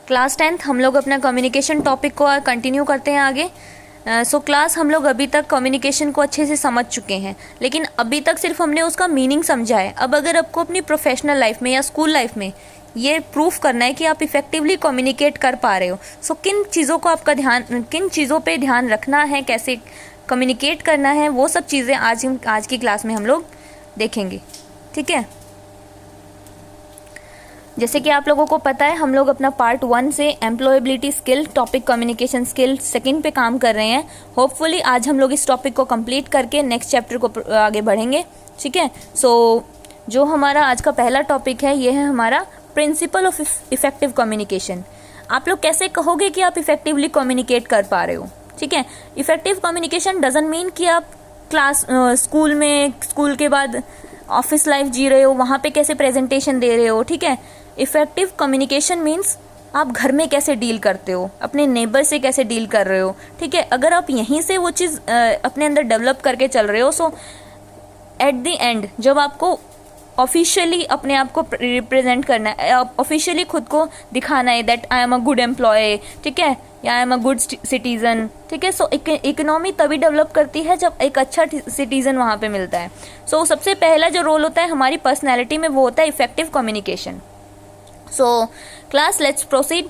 Class 10th हम लोग अपना कम्युनिकेशन टॉपिक को कंटिन्यू करते हैं आगे। क्लास हम लोग अभी तक कम्युनिकेशन को अच्छे से समझ चुके हैं, लेकिन अभी तक सिर्फ हमने उसका मीनिंग समझा है। अब अगर आपको अपनी प्रोफेशनल लाइफ में या स्कूल लाइफ में ये प्रूफ करना है कि आप इफ़ेक्टिवली कम्युनिकेट कर पा रहे हो, किन चीज़ों को आपका किन चीज़ों पे ध्यान रखना है, कैसे कम्युनिकेट करना है, वो सब चीज़ें आज की क्लास में हम लोग देखेंगे। ठीक है, जैसे कि आप लोगों को पता है हम लोग अपना पार्ट 1 से employability skill topic communication skill second पे काम कर रहे हैं। होपफुली आज हम लोग इस टॉपिक को कंप्लीट करके नेक्स्ट चैप्टर को आगे बढ़ेंगे। ठीक है, जो हमारा आज का पहला टॉपिक है ये है हमारा प्रिंसिपल ऑफ इफेक्टिव कम्युनिकेशन। आप लोग कैसे कहोगे कि आप इफेक्टिवली कम्युनिकेट कर पा रहे हो? ठीक है, इफेक्टिव कम्युनिकेशन डजंट मीन कि आप स्कूल के बाद ऑफिस लाइफ जी रहे हो, वहाँ पे कैसे प्रेजेंटेशन दे रहे हो। ठीक है, इफेक्टिव कम्युनिकेशन मीन्स आप घर में कैसे डील करते हो, अपने नेबर से कैसे डील कर रहे हो। ठीक है, अगर आप यहीं से वो चीज़ अपने अंदर डेवलप करके चल रहे हो, सो एट द एंड जब आपको ऑफिशियली अपने आप को रिप्रेजेंट करना है, ऑफिशियली खुद को दिखाना है that I am a good employee, ठीक है, या I am a good citizen. ठीक है, इकोनॉमी तभी डेवलप करती है जब एक अच्छा सिटीजन वहाँ पे मिलता है। सबसे पहला जो रोल होता है हमारी पर्सनैलिटी में वो होता है effective communication. Class let's proceed.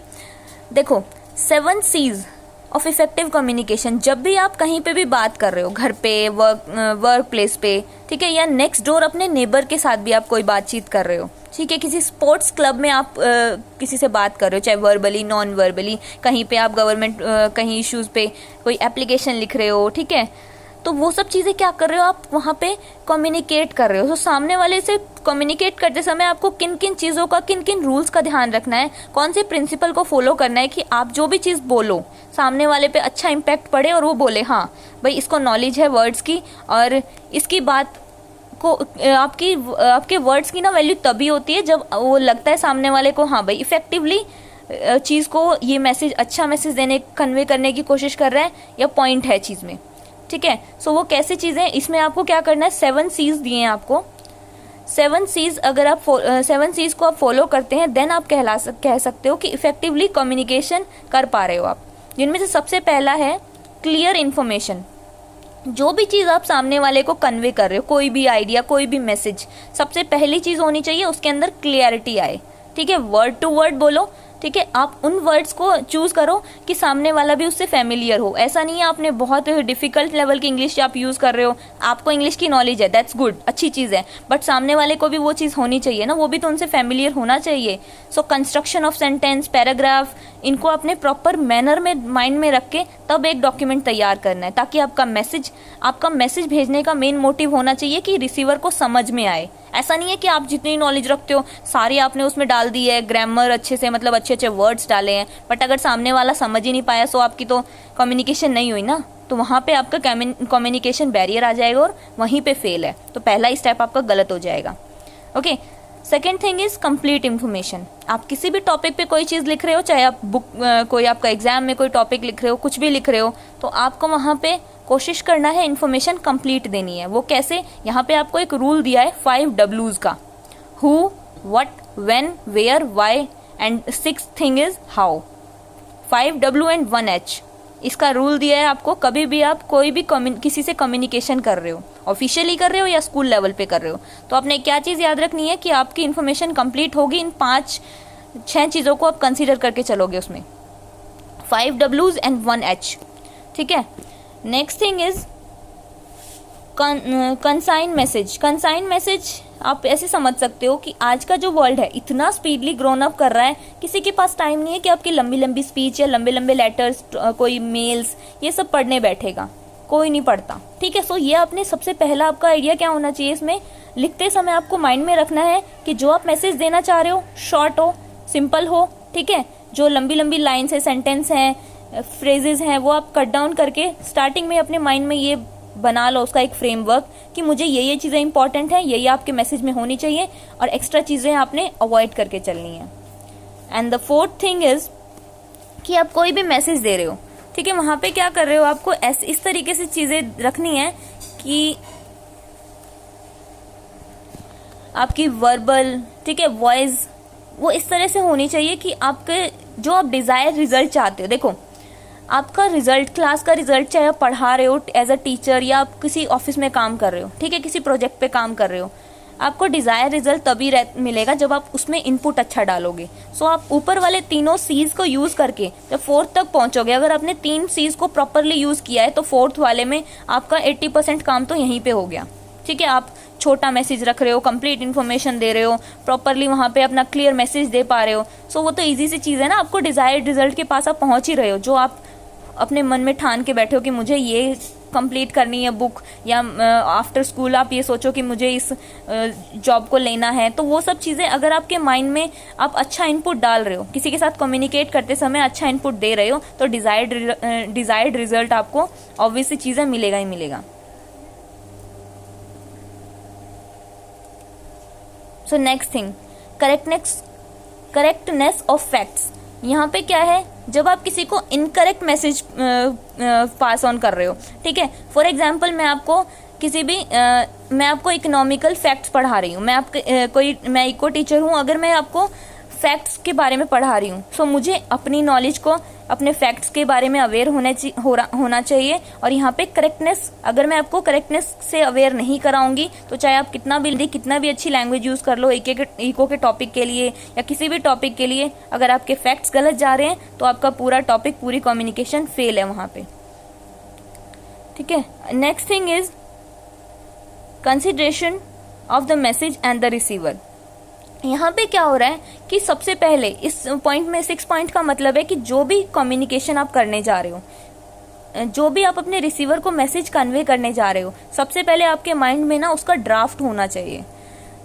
देखो 7 C's ऑफ इफेक्टिव कम्युनिकेशन। जब भी आप कहीं पे भी बात कर रहे हो, घर पे, वर्क प्लेस पे, ठीक है, या नेक्स्ट डोर अपने नेबर के साथ भी आप कोई बातचीत कर रहे हो, ठीक है, किसी स्पोर्ट्स क्लब में आप किसी से बात कर रहे हो, चाहे वर्बली नॉन वर्बली, कहीं पे आप गवर्नमेंट कहीं इश्यूज पे कोई एप्लीकेशन लिख रहे हो, ठीक है, तो वो सब चीज़ें क्या कर रहे हो आप वहाँ पे कम्युनिकेट कर रहे हो। सामने वाले से कम्युनिकेट करते समय आपको किन किन चीज़ों का, किन किन रूल्स का ध्यान रखना है, कौन से प्रिंसिपल को फॉलो करना है कि आप जो भी चीज़ बोलो सामने वाले पे अच्छा इम्पैक्ट पड़े और वो बोले हाँ भाई इसको नॉलेज है वर्ड्स की, और इसकी बात को आपके वर्ड्स की ना वैल्यू तभी होती है जब वो लगता है सामने वाले को हाँ भाई इफेक्टिवली चीज़ को ये मैसेज, अच्छा मैसेज देने, कन्वे करने की कोशिश कर रहा है या पॉइंट है चीज़ में। ठीक है, वो कैसे चीज़ें, इसमें आपको क्या करना है, 7 C's दिए हैं आपको। 7 C's अगर आप 7 C's को आप फॉलो करते हैं देन आप कह सकते हो कि इफेक्टिवली कम्युनिकेशन कर पा रहे हो आप। जिनमें से सबसे पहला है क्लियर इन्फॉर्मेशन। जो भी चीज़ आप सामने वाले को कन्वे कर रहे हो, कोई भी आइडिया, कोई भी मैसेज, सबसे पहली चीज़ होनी चाहिए उसके अंदर क्लियरिटी आए। ठीक है, वर्ड टू वर्ड बोलो। ठीक है, आप उन वर्ड्स को चूज करो कि सामने वाला भी उससे फैमिलियर हो। ऐसा नहीं है आपने बहुत डिफिकल्ट लेवल की इंग्लिश आप यूज कर रहे हो, आपको इंग्लिश की नॉलेज है, दैट्स गुड, अच्छी चीज़ है, बट सामने वाले को भी वो चीज़ होनी चाहिए ना, वो भी तो उनसे फैमिलियर होना चाहिए। कंस्ट्रक्शन ऑफ सेंटेंस, पैराग्राफ, इनको अपने प्रॉपर मैनर में माइंड में रख के तब एक डॉक्यूमेंट तैयार करना है, ताकि आपका मैसेज भेजने का मेन मोटिव होना चाहिए कि रिसीवर को समझ में आए। ऐसा नहीं है कि आप जितनी नॉलेज रखते हो सारी आपने उसमें डाल दी है, ग्रामर अच्छे से, मतलब अच्छे अच्छे वर्ड्स डाले हैं, बट अगर सामने वाला समझ ही नहीं पाया सो आपकी तो कम्युनिकेशन नहीं हुई ना, तो वहाँ पे आपका कम्युनिकेशन बैरियर आ जाएगा और वहीं पे फेल है, तो पहला स्टेप आपका गलत हो जाएगा। Okay, second thing is complete information. आप किसी भी टॉपिक पे कोई चीज़ लिख रहे हो, चाहे आप कोई आपका एग्जाम में कोई टॉपिक लिख रहे हो, कुछ भी लिख रहे हो, तो आपको वहाँ पे कोशिश करना है इन्फॉर्मेशन कंप्लीट देनी है। वो कैसे, यहाँ पे आपको एक रूल दिया है 5 W's का, who, what, when, where, why and 6th thing is how. 5 W and 1 H इसका रूल दिया है आपको। कभी भी आप कोई भी किसी से कम्युनिकेशन कर रहे हो, ऑफिशियली कर रहे हो या स्कूल लेवल पे कर रहे हो, तो आपने क्या चीज़ याद रखनी है कि आपकी इन्फॉर्मेशन कंप्लीट होगी इन 5-6 चीज़ों को आप कंसीडर करके चलोगे उसमें, 5 W's एंड 1 H। ठीक है, next thing is consign message. Consign message आप ऐसे समझ सकते हो कि आज का जो वर्ल्ड है इतना स्पीडली ग्रोन अप कर रहा है, किसी के पास टाइम नहीं है कि आपकी लंबी लंबी स्पीच या लंबे लंबे लेटर्स, कोई मेल्स, ये सब पढ़ने बैठेगा, कोई नहीं पढ़ता। ठीक है, ये आपने सबसे पहला आपका आइडिया क्या होना चाहिए, इसमें लिखते समय आपको माइंड में रखना है कि जो आप मैसेज देना चाह रहे हो शॉर्ट हो, सिंपल हो। ठीक है, जो लंबी लंबी लाइन्स है, सेंटेंस हैं, फ्रेजेस हैं, वो आप कट डाउन करके स्टार्टिंग में अपने माइंड में ये बना लो उसका एक फ्रेमवर्क कि मुझे ये चीज़ें इंपॉर्टेंट हैं, ये आपके मैसेज में होनी चाहिए, और एक्स्ट्रा चीज़ें आपने अवॉइड करके चलनी है। And the 4th thing is कि आप कोई भी मैसेज दे रहे हो, ठीक है, वहाँ पे क्या कर रहे हो, आपको इस तरीके से चीज़ें रखनी है कि आपकी वर्बल, ठीक है, वॉइस वो इस तरह से होनी चाहिए कि आपके जो आप डिजायर रिजल्ट चाहते हो। देखो आपका रिजल्ट, क्लास का रिजल्ट, चाहे आप पढ़ा रहे हो एज अ टीचर या आप किसी ऑफिस में काम कर रहे हो, ठीक है, किसी प्रोजेक्ट पे काम कर रहे हो, आपको डिजायर रिजल्ट तभी मिलेगा जब आप उसमें इनपुट अच्छा डालोगे। सो आप ऊपर वाले तीनों सीज को यूज करके जब फोर्थ तक पहुंचोगे, अगर आपने 3 सीज को प्रॉपरली यूज किया है तो फोर्थ वाले में आपका 80% काम तो यहीं पे हो गया। ठीक है, आप छोटा मैसेज रख रहे हो, कंप्लीट इन्फॉर्मेशन दे रहे हो, प्रॉपरली वहां पे अपना क्लियर मैसेज दे पा रहे हो। सो वो तो इजी सी चीज है ना, आपको डिजायर्ड रिजल्ट के पास आप पहुंच ही रहे हो, जो आप अपने मन में ठान के बैठे हो कि मुझे ये कंप्लीट करनी है बुक, या आफ्टर स्कूल आप ये सोचो कि मुझे इस जॉब को लेना है। तो वो सब चीज़ें अगर आपके माइंड में आप अच्छा इनपुट डाल रहे हो, किसी के साथ कम्युनिकेट करते समय अच्छा इनपुट दे रहे हो, तो डिजायर्ड रिजल्ट आपको ऑब्वियसली चीज़ें मिलेगा ही मिलेगा। So next thing, correctness of facts. यहाँ पे क्या है, जब आप किसी को इनकरेक्ट मैसेज पास ऑन कर रहे हो, ठीक है, फॉर एग्जांपल मैं आपको इकोनॉमिकल फैक्ट्स पढ़ा रही हूँ, मैं इको टीचर हूँ, अगर मैं आपको फैक्ट्स के बारे में पढ़ा रही हूँ, सो मुझे अपनी नॉलेज को, अपने फैक्ट्स के बारे में अवेयर होना चाहिए। और यहाँ पे करेक्टनेस, अगर मैं आपको करेक्टनेस से अवेयर नहीं कराऊंगी तो चाहे आप कितना भी अच्छी लैंग्वेज यूज कर लो इको के टॉपिक के लिए या किसी भी टॉपिक के लिए, अगर आपके फैक्ट्स गलत जा रहे हैं तो आपका पूरा टॉपिक, पूरी कम्युनिकेशन फेल है वहां पे। ठीक है, next thing is consideration of the message and the receiver. यहाँ पे क्या हो रहा है कि सबसे पहले इस पॉइंट में 6 पॉइंट का मतलब है कि जो भी कम्युनिकेशन आप करने जा रहे हो, जो भी आप अपने रिसीवर को मैसेज कन्वे करने जा रहे हो, सबसे पहले आपके माइंड में ना उसका ड्राफ्ट होना चाहिए।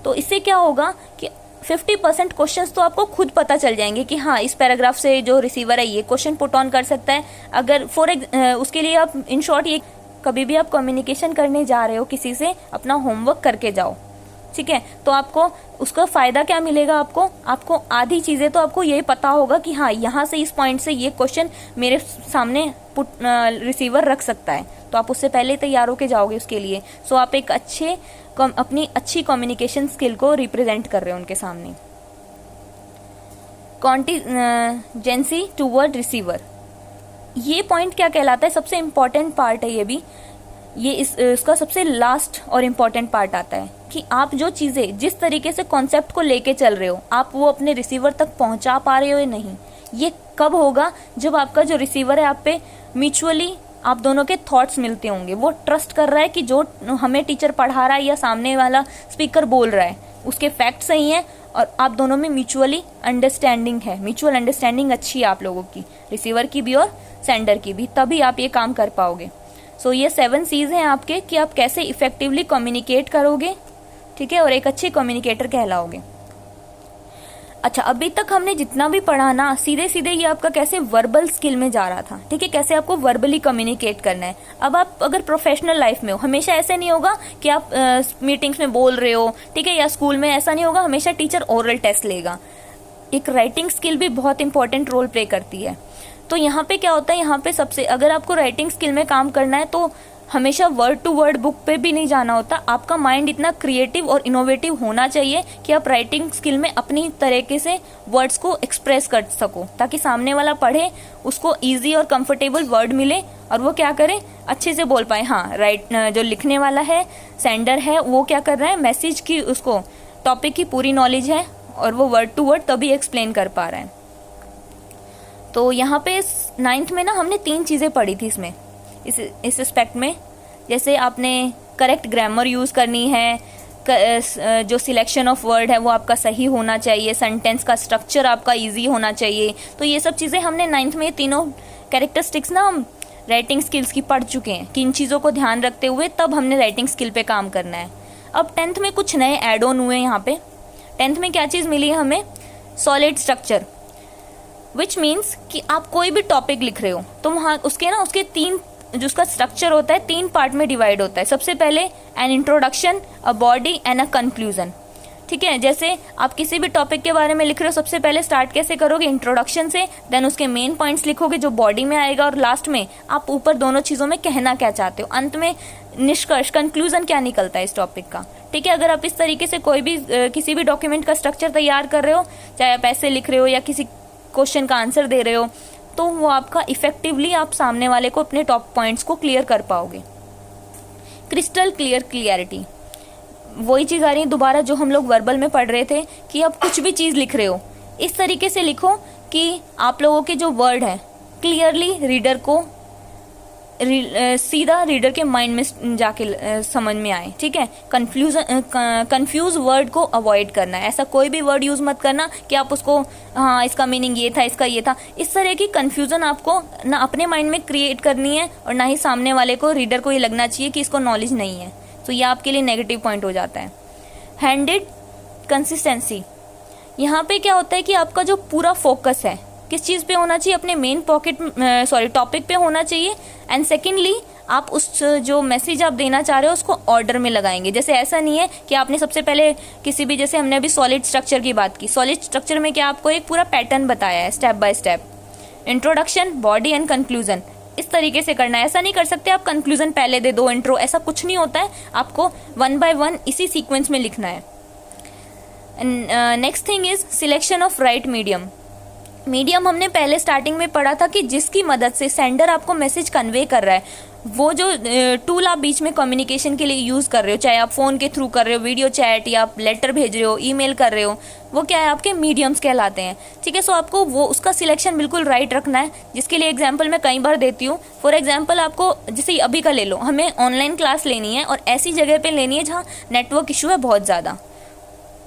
तो इससे क्या होगा कि 50% क्वेश्चंस तो आपको खुद पता चल जाएंगे कि हाँ, इस पैराग्राफ से जो रिसीवर है ये क्वेश्चन पुट ऑन कर सकता है। अगर उसके लिए आप इन शॉर्ट, ये कभी भी आप कम्युनिकेशन करने जा रहे हो किसी से, अपना होमवर्क करके जाओ। ठीक है, तो आपको उसका फायदा क्या मिलेगा, आपको आधी चीजें तो आपको यही पता होगा कि हाँ, यहाँ से इस पॉइंट से ये क्वेश्चन मेरे सामने रिसीवर रख सकता है, तो आप उससे पहले तैयार होके जाओगे उसके लिए। सो आप एक अपनी अच्छी कम्युनिकेशन स्किल को रिप्रेजेंट कर रहे हो उनके सामने। कॉन्टिजेंसी टूवर्ड रिसीवर, ये पॉइंट क्या कहलाता है, सबसे इंपॉर्टेंट पार्ट है ये भी, ये इसका सबसे लास्ट और इम्पॉर्टेंट पार्ट आता है कि आप जो चीजें, जिस तरीके से कॉन्सेप्ट को लेके चल रहे हो, आप वो अपने रिसीवर तक पहुंचा पा रहे हो या नहीं। ये कब होगा, जब आपका जो रिसीवर है आप पे म्यूचुअली आप दोनों के थॉट्स मिलते होंगे, वो ट्रस्ट कर रहा है कि जो हमें टीचर पढ़ा रहा है या सामने वाला स्पीकर बोल रहा है उसके फैक्ट सही है, और आप दोनों में म्यूचुअल अंडरस्टैंडिंग अच्छी है आप लोगों की, रिसीवर की भी और सेंडर की भी, तभी आप ये काम कर पाओगे। सो ये 7 C's हैं आपके कि आप कैसे इफेक्टिवली कम्युनिकेट करोगे, ठीक है, और एक अच्छे कम्युनिकेटर कहलाओगे। अच्छा, अभी तक हमने जितना भी पढ़ा ना, सीधे सीधे ये आपका कैसे वर्बल स्किल में जा रहा था, ठीक है, कैसे आपको वर्बली कम्युनिकेट करना है। अब आप अगर प्रोफेशनल लाइफ में हो, हमेशा ऐसे नहीं होगा कि आप मीटिंग्स में बोल रहे हो, ठीक है, या स्कूल में ऐसा नहीं होगा हमेशा टीचर ओरल टेस्ट लेगा। एक राइटिंग स्किल भी बहुत इंपॉर्टेंट रोल प्ले करती है। तो यहाँ पे क्या होता है, यहाँ पे सबसे, अगर आपको राइटिंग स्किल में काम करना है तो हमेशा वर्ड टू वर्ड बुक पे भी नहीं जाना होता, आपका माइंड इतना क्रिएटिव और इनोवेटिव होना चाहिए कि आप राइटिंग स्किल में अपनी तरीके से वर्ड्स को एक्सप्रेस कर सको, ताकि सामने वाला पढ़े, उसको इजी और कंफर्टेबल वर्ड मिले और वो क्या करे, अच्छे से बोल पाए। हाँ, जो लिखने वाला है, सेंडर है, वो क्या कर रहा है, मैसेज की, उसको टॉपिक की पूरी नॉलेज है और वो वर्ड टू वर्ड तभी एक्सप्लेन कर पा रहा है। तो यहाँ पे 9th में ना हमने 3 चीजें पढ़ी थी इसमें, इस एस्पेक्ट में, जैसे आपने करेक्ट ग्रामर यूज करनी है, जो सिलेक्शन ऑफ वर्ड है वो आपका सही होना चाहिए, सेंटेंस का स्ट्रक्चर आपका इजी होना चाहिए। तो ये सब चीजें हमने 9th में, तीनों कैरेक्टरिस्टिक्स ना हम राइटिंग स्किल्स की पढ़ चुके हैं कि इन चीजों को ध्यान रखते हुए तब हमने राइटिंग स्किल पे काम करना है। अब 10th में कुछ नए एड ऑन हुए। यहाँ पे 10th में क्या चीज मिली है हमें, सॉलिड स्ट्रक्चर, विच मीन्स कि आप कोई भी टॉपिक लिख रहे हो तो वहाँ उसके 3 जो उसका स्ट्रक्चर होता है 3 पार्ट में डिवाइड होता है। सबसे पहले an introduction, a body and a conclusion. ठीक है, जैसे आप किसी भी टॉपिक के बारे में लिख रहे हो, सबसे पहले स्टार्ट कैसे करोगे, इंट्रोडक्शन से, देन उसके मेन पॉइंट्स लिखोगे जो बॉडी में आएगा, और लास्ट में आप ऊपर दोनों चीजों में कहना क्या चाहते हो, अंत में निष्कर्ष, कंक्लूजन क्या निकलता है इस टॉपिक का। ठीक है, अगर आप इस तरीके से किसी भी डॉक्यूमेंट का स्ट्रक्चर तैयार कर रहे हो, चाहे आप ऐसे लिख रहे हो या किसी क्वेश्चन का आंसर दे रहे हो, तो वो आपका इफेक्टिवली आप सामने वाले को अपने टॉप पॉइंट्स को क्लियर कर पाओगे। क्रिस्टल क्लियर क्लियरिटी, वही चीज़ आ रही है दोबारा जो हम लोग वर्बल में पढ़ रहे थे कि आप कुछ भी चीज़ लिख रहे हो इस तरीके से लिखो कि आप लोगों के जो वर्ड है क्लियरली रीडर को सीधा रीडर के माइंड में जाके समझ में आए, ठीक है। कंफ्यूज वर्ड को अवॉइड करना है, ऐसा कोई भी वर्ड यूज मत करना कि आप उसको हाँ इसका मीनिंग ये था, इसका ये था, इस तरह की कंफ्यूजन आपको ना अपने माइंड में क्रिएट करनी है और ना ही सामने वाले को, रीडर को ये लगना चाहिए कि इसको नॉलेज नहीं है, तो ये आपके लिए नेगेटिव पॉइंट हो जाता है। हैंडेड कंसिस्टेंसी, यहाँ पे क्या होता है कि आपका जो पूरा फोकस है किस चीज़ पे होना चाहिए, अपने मेन टॉपिक पे होना चाहिए। एंड सेकेंडली आप उस जो मैसेज आप देना चाह रहे हो उसको ऑर्डर में लगाएंगे। जैसे ऐसा नहीं है कि आपने सबसे पहले किसी भी, जैसे हमने अभी सॉलिड स्ट्रक्चर की बात की, सॉलिड स्ट्रक्चर में क्या आपको एक पूरा पैटर्न बताया है step by step, introduction, body and conclusion, इस तरीके से करना है। ऐसा नहीं कर सकते आप कंक्लूजन पहले दे दो, इंट्रो, ऐसा कुछ नहीं होता है, आपको 1 by 1 इसी सीक्वेंस में लिखना है। Next thing is selection of right medium. Medium हमने पहले स्टार्टिंग में पढ़ा था कि जिसकी मदद से सेंडर आपको मैसेज कन्वे कर रहा है, वो जो टूल आप बीच में कम्युनिकेशन के लिए यूज़ कर रहे हो, चाहे आप फ़ोन के थ्रू कर रहे हो, वीडियो चैट, या आप लेटर भेज रहे हो, ईमेल कर रहे हो, वो क्या है आपके मीडियम्स कहलाते हैं, ठीक है। सो आपको वो उसका सिलेक्शन बिल्कुल राइट रखना है, जिसके लिए एग्जांपल मैं कई बार देती हूँ। फॉर एग्जांपल आपको जैसे अभी का ले लो, हमें ऑनलाइन क्लास लेनी है और ऐसी जगह पे लेनी है जहाँ नेटवर्क इशू है बहुत ज़्यादा,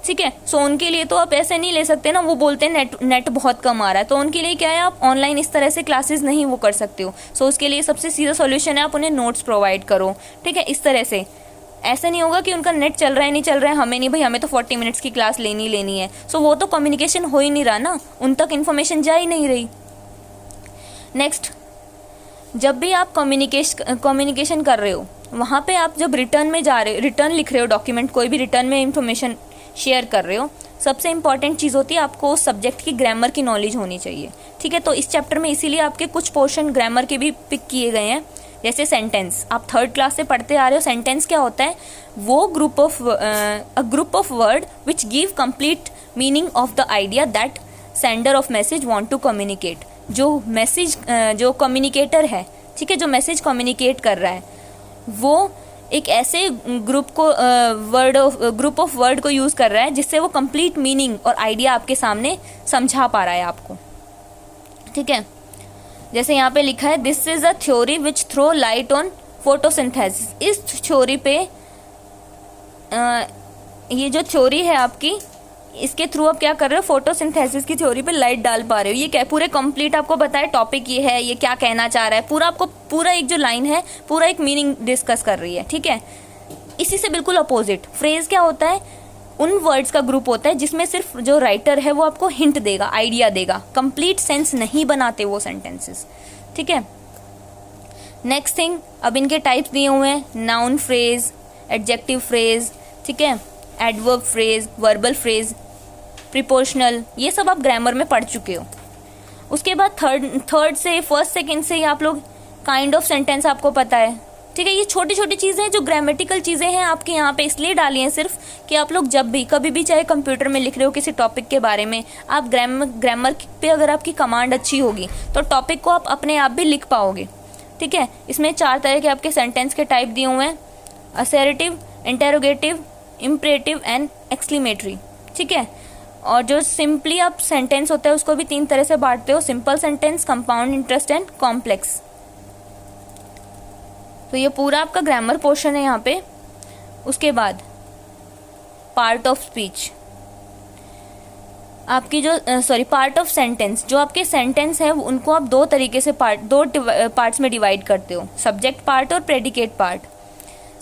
ठीक है। सो उनके लिए तो आप ऐसे नहीं ले सकते ना, वो बोलते हैं नेट बहुत कम आ रहा है, तो उनके लिए क्या है आप ऑनलाइन इस तरह से क्लासेस नहीं वो कर सकते हो। सो उसके लिए सबसे सीधा सॉल्यूशन है आप उन्हें नोट्स प्रोवाइड करो, ठीक है। इस तरह से ऐसे नहीं होगा कि उनका नेट चल रहा है नहीं चल रहा है, हमें नहीं भाई, हमें तो 40 मिनट्स की क्लास लेनी है। सो वो तो कम्युनिकेशन हो ही नहीं रहा ना, उन तक इन्फॉर्मेशन जा ही नहीं रही। नेक्स्ट, जब भी आप कम्युनिकेशन कर रहे हो, वहाँ पे आप जब रिटर्न में जा रहे हो, रिटर्न लिख रहे हो डॉक्यूमेंट, कोई भी रिटर्न में इंफॉर्मेशन शेयर कर रहे हो, सबसे इंपॉर्टेंट चीज़ होती है आपको उस सब्जेक्ट की ग्रामर की नॉलेज होनी चाहिए, ठीक है। तो इस चैप्टर में इसीलिए आपके कुछ पोर्शन ग्रामर के भी पिक किए गए हैं। जैसे सेंटेंस, आप 3rd क्लास से पढ़ते आ रहे हो, सेंटेंस क्या होता है, वो group of word which give complete meaning of the idea that sender of message want to communicate. जो मैसेज जो कम्युनिकेटर है, ठीक है, जो मैसेज कम्युनिकेट कर रहा है, वो एक ऐसे ग्रुप ऑफ वर्ड को यूज कर रहा है जिससे वो कंप्लीट मीनिंग और आइडिया आपके सामने समझा पा रहा है आपको, ठीक है। जैसे यहाँ पे लिखा है, this is a theory which throw light on photosynthesis. इस थ्योरी पे ये जो थ्योरी है आपकी, इसके थ्रू आप क्या कर रहे हो, फोटोसिंथेसिस की थ्योरी पे लाइट डाल पा रहे हो। ये क्या पूरे कंप्लीट आपको बताया, टॉपिक ये है, ये क्या कहना चाह रहा है, पूरा आपको पूरा एक जो लाइन है पूरा एक मीनिंग डिस्कस कर रही है, ठीक है। इसी से बिल्कुल अपोजिट फ्रेज क्या होता है, उन वर्ड्स का ग्रुप होता है जिसमें सिर्फ जो राइटर है वो आपको हिंट देगा, आइडिया देगा, कंप्लीट सेंस नहीं बनाते वो सेंटेंसेस, ठीक है। नेक्स्ट थिंग, अब इनके टाइप्स दिए हुए हैं, नाउन फ्रेज, एडजेक्टिव फ्रेज, ठीक है, adverb phrase, verbal phrase, proportional, ये सब आप ग्रामर में पढ़ चुके हो। उसके बाद थर्ड से, फर्स्ट सेकंड से आप लोग काइंड ऑफ सेंटेंस आपको पता है, ठीक है। ये छोटी छोटी चीज़ें जो ग्रामेटिकल चीज़ें हैं आपके यहाँ पे इसलिए डाली हैं सिर्फ कि आप लोग जब भी कभी भी चाहे कंप्यूटर में लिख रहे हो किसी टॉपिक के बारे में, आप ग्रामर पे अगर आपकी कमांड अच्छी होगी तो टॉपिक को आप अपने आप भी लिख पाओगे, ठीक है। इसमें 4 तरह के आपके सेंटेंस के टाइप दिए हुए हैं, assertive, interrogative, imperative and exclamatory, ठीक है। और जो सिंपली आप सेंटेंस होता है उसको भी 3 तरह से बांटते हो, simple sentence, compound interest and complex. तो ये पूरा आपका ग्रामर पोर्शन है यहाँ पे। उसके बाद पार्ट ऑफ स्पीच, आपकी जो पार्ट ऑफ सेंटेंस, जो आपके सेंटेंस है उनको आप 2 तरीके से दो पार्ट्स में डिवाइड करते हो, सब्जेक्ट पार्ट और प्रेडिकेट पार्ट।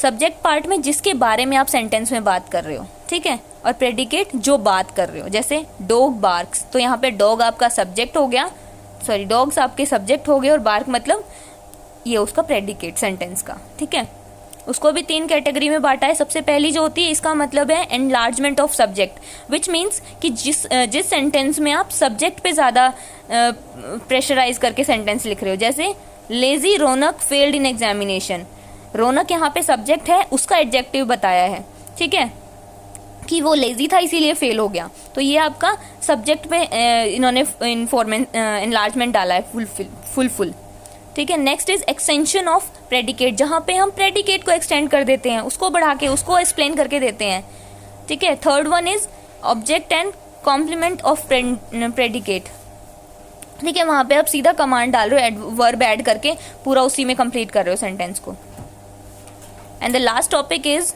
सब्जेक्ट पार्ट में जिसके बारे में आप सेंटेंस में बात कर रहे हो, ठीक है, और प्रेडिकेट जो बात कर रहे हो, जैसे डॉग बार्क्स, तो यहाँ पे डॉग आपका सब्जेक्ट हो गया, डॉग्स आपके सब्जेक्ट हो गए और बार्क मतलब ये उसका प्रेडिकेट सेंटेंस का, ठीक है। उसको भी 3 कैटेगरी में बांटा है। सबसे पहली जो होती है इसका मतलब है enlargement of subject, which means कि जिस सेंटेंस में आप सब्जेक्ट पे ज़्यादा प्रेशराइज करके सेंटेंस लिख रहे हो, जैसे lazy Raunak failed in examination. Raunak यहाँ पे सब्जेक्ट है, उसका एडजेक्टिव बताया है, ठीक है, कि वो लेजी था इसीलिए फेल हो गया। तो ये आपका सब्जेक्ट में इन्होंने इनलार्जमेंट डाला है फुल। ठीक है। Next is extension of predicate, जहाँ पे हम प्रेडिकेट को एक्सटेंड कर देते हैं, उसको बढ़ा के उसको एक्सप्लेन करके देते हैं। ठीक है। Third one is object and complement of predicate. ठीक है, वहाँ पे आप सीधा कमांड डाल रहे हो, वर्ब ऐड करके पूरा उसी में कंप्लीट कर रहे हो सेंटेंस को। And the last topic is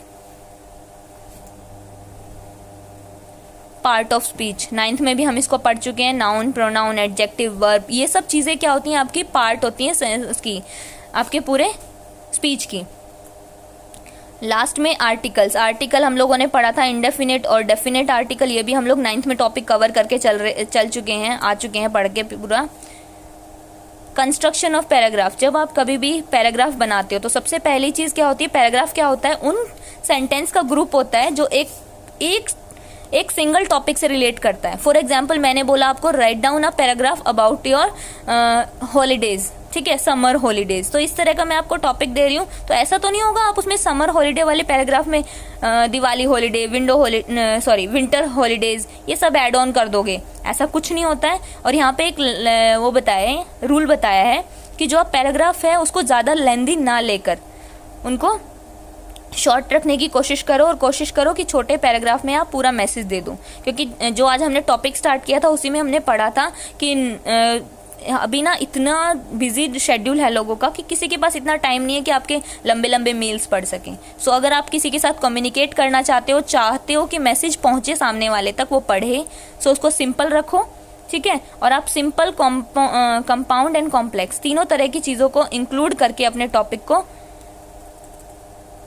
part of speech. 9th में भी हम इसको पढ़ चुके हैं, नाउन, प्रोनाउन, एडजेक्टिव, वर्ब, ये सब चीज़ें क्या होती हैं, आपकी पार्ट होती हैं उसकी, आपके पूरे स्पीच की। लास्ट में आर्टिकल्स। आर्टिकल हम लोगों ने पढ़ा था, इंडेफिनिट और डेफिनेट आर्टिकल, ये भी हम लोग 9th में टॉपिक कवर करके चल चुके हैं, आ चुके हैं पढ़ के पूरा। Construction of paragraph. जब आप कभी भी पैराग्राफ बनाते हो तो सबसे पहली चीज़ क्या होती है, पैराग्राफ क्या होता है, उन सेंटेंस का ग्रुप होता है जो एक सिंगल टॉपिक से रिलेट करता है। फॉर एग्जाम्पल मैंने बोला आपको write down a paragraph about your holidays, ठीक है, समर हॉलीडेज। तो इस तरह का मैं आपको टॉपिक दे रही हूँ, तो ऐसा तो नहीं होगा आप उसमें समर हॉलीडे वाले पैराग्राफ में दिवाली हॉलीडे, विंटर हॉलीडेज ये सब ऐड ऑन कर दोगे, ऐसा कुछ नहीं होता है। और यहाँ पे एक वो रूल बताया है कि जो आप पैराग्राफ है उसको ज़्यादा लेंथी ना लेकर उनको शॉर्ट रखने की कोशिश करो, और कोशिश करो कि छोटे पैराग्राफ में आप पूरा मैसेज दे दो। क्योंकि जो आज हमने टॉपिक स्टार्ट किया था उसी में हमने पढ़ा था कि अभी ना इतना बिजी शेड्यूल है लोगों का कि किसी के पास इतना टाइम नहीं है कि आपके लंबे लंबे मेल्स पढ़ सकें। सो अगर आप किसी के साथ कम्युनिकेट करना चाहते हो कि मैसेज पहुंचे सामने वाले तक, वो पढ़े, सो उसको सिंपल रखो। ठीक है। और आप सिंपल, कंपाउंड एंड कॉम्प्लेक्स तीनों तरह की चीज़ों को इंक्लूड करके अपने टॉपिक को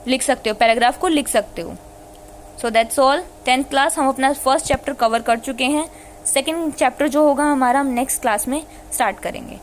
लिख सकते हो, पैराग्राफ को लिख सकते हो। So that's all. 10th class हम अपना फर्स्ट चैप्टर कवर कर चुके हैं। सेकंड चैप्टर जो होगा हमारा हम नेक्स्ट क्लास में स्टार्ट करेंगे।